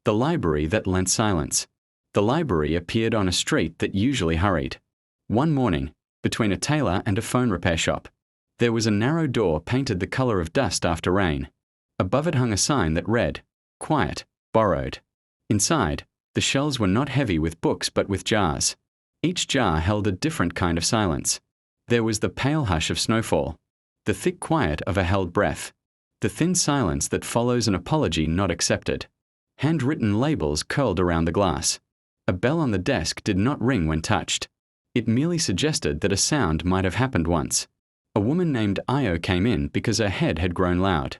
The library that lent silence. The library appeared on a street that usually hurried. One morning, between a tailor and a phone repair shop, there was a narrow door painted the color of dust after rain. Above it hung a sign that read, "Quiet, borrowed." Inside, the shelves were not heavy with books but with jars. Each jar held a different kind of silence. There was the pale hush of snowfall, the thick quiet of a held breath, the thin silence that follows an apology not accepted. Handwritten labels curled around the glass. A bell on the desk did not ring when touched. It merely suggested that a sound might have happened once. A woman named Io came in because her head had grown loud.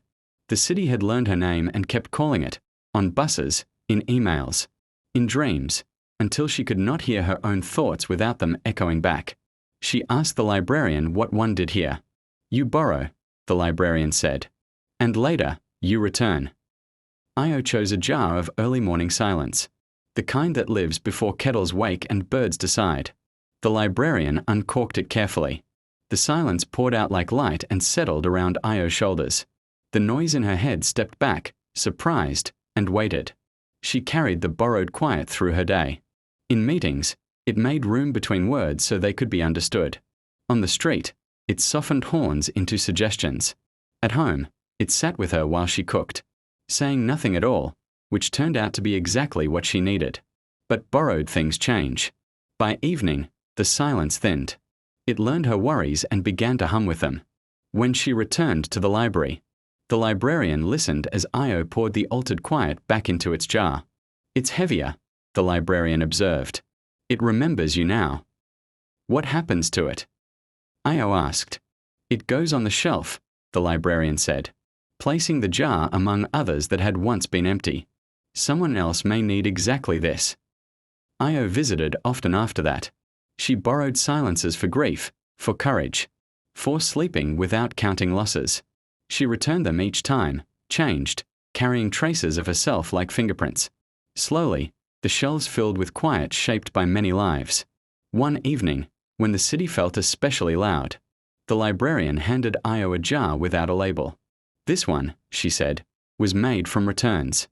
The city had learned her name and kept calling it, on buses, in emails, in dreams, until she could not hear her own thoughts without them echoing back. She asked the librarian what one did here. "You borrow," the librarian said, "and later, you return." Io chose a jar of early morning silence, the kind that lives before kettles wake and birds decide. The librarian uncorked it carefully. The silence poured out like light and settled around Io's shoulders. The noise in her head stepped back, surprised, and waited. She carried the borrowed quiet through her day. In meetings, it made room between words so they could be understood. On the street, it softened horns into suggestions. At home, it sat with her while she cooked, saying nothing at all, which turned out to be exactly what she needed. But borrowed things change. By evening, the silence thinned. It learned her worries and began to hum with them. When she returned to the library, the librarian listened as Io poured the altered quiet back into its jar. "It's heavier," the librarian observed. "It remembers you now." "What happens to it?" Io asked. "It goes on the shelf," the librarian said, placing the jar among others that had once been empty. "Someone else may need exactly this." Io visited often after that. She borrowed silences for grief, for courage, for sleeping without counting losses. She returned them each time, changed, carrying traces of herself like fingerprints. Slowly, the shelves filled with quiet shaped by many lives. One evening, when the city felt especially loud, the librarian handed Io a jar without a label. "This one," she said, "was made from returns."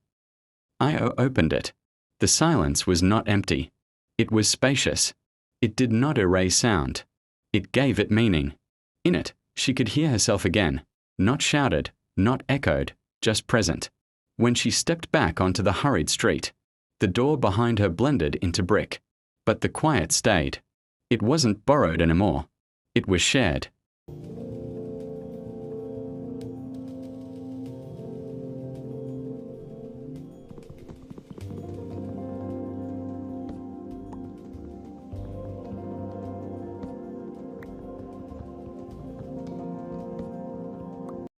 Io opened it. The silence was not empty. It was spacious. It did not erase sound. It gave it meaning. In it, she could hear herself again, not shouted, not echoed, just present. When she stepped back onto the hurried street, the door behind her blended into brick. But the quiet stayed. It wasn't borrowed anymore. It was shared.